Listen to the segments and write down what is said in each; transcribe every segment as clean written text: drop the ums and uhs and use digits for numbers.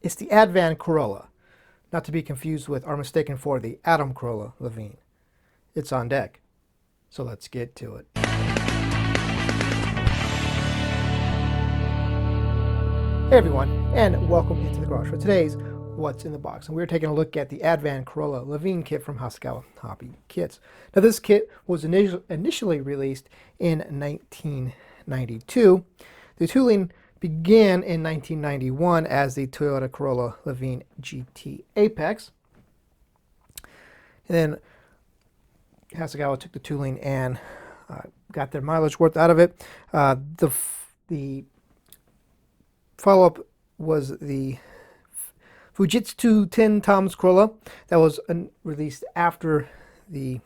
It's the Advan Corolla, not to be confused with or mistaken for the Adam Corolla Levin. It's on deck, so let's get to it. Hey everyone, and welcome into the garage for today's What's in the Box. And we're taking a look at the Advan Corolla Levin kit from Haskell Hobby Kits. Now this kit was initially released in 1992. The tooling began in 1991 as the Toyota Corolla Levin GT Apex. And then Hasegawa took the tooling and got their mileage worth out of it. The follow-up was the Fujitsu 10 Tom's Corolla that was released after in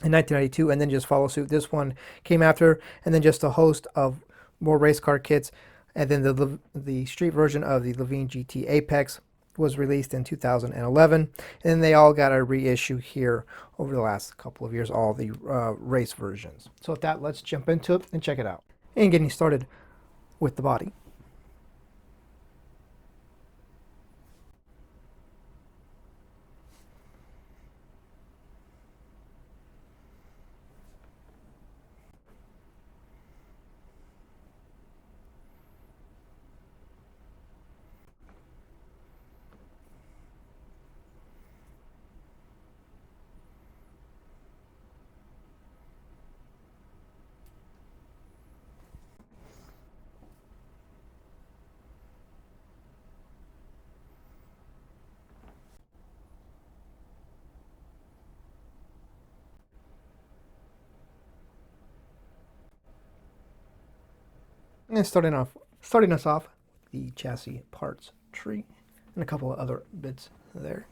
1992, and then just follow suit. This one came after, and then just a host of more race car kits, and then the street version of the Levin GT Apex was released in 2011, and then they all got a reissue here over the last couple of years, all the race versions. So with that, let's jump into it and check it out. And getting started with the body. And starting us off, the chassis parts tree and a couple of other bits there.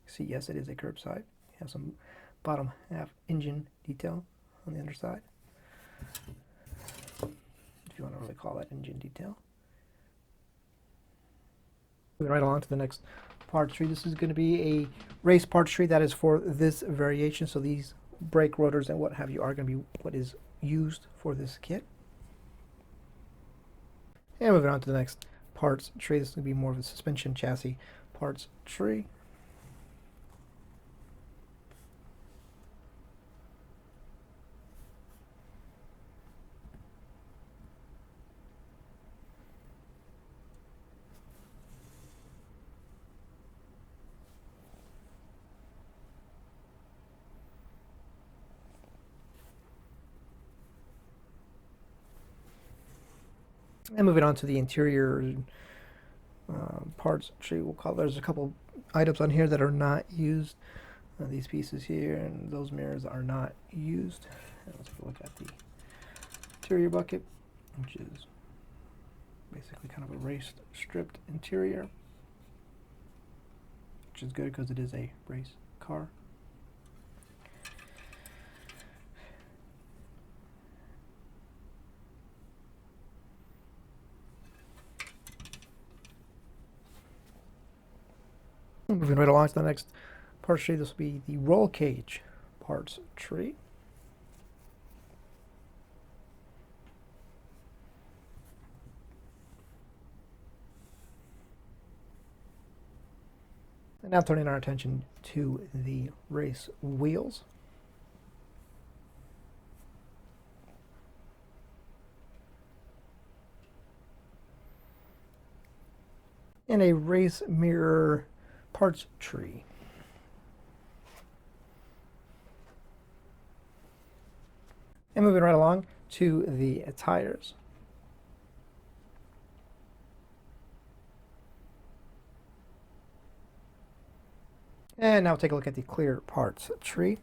See, yes, it is a curbside. You have some bottom half engine detail on the underside, if you want to really call that engine detail. Moving right along to the next parts tree. This is going to be a race parts tree that is for this variation. So these brake rotors and what have you are going to be what is used for this kit. And moving on to the next parts tree. This is going to be more of a suspension chassis parts tree. And moving on to the interior parts tree, we'll call there's a couple items on here that are not used. These pieces here and those mirrors are not used. And let's look at the interior bucket, which is basically kind of a raced stripped interior, which is good because it is a race car. Moving right along to the next parts tree, this will be the roll cage parts tree. And now turning our attention to the race wheels. And a race mirror parts tree. And moving right along to the tires. And now take a look at the clear parts tree.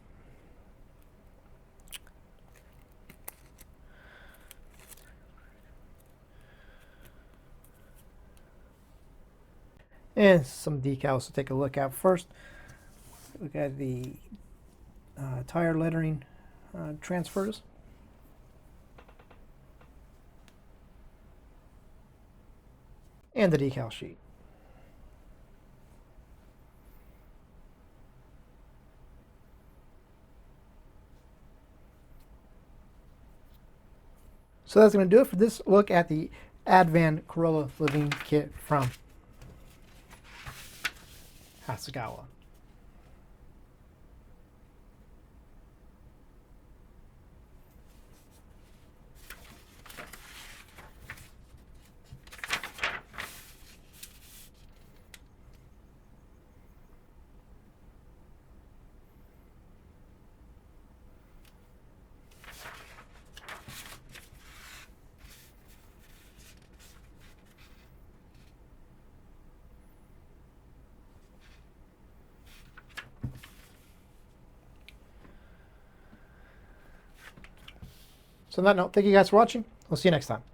And some decals to take a look at. First, look at the tire lettering transfers. And the decal sheet. So that's going to do it for this look at the Advan Corolla Levin kit from Hasegawa. So on that note, thank you guys for watching. We'll see you next time.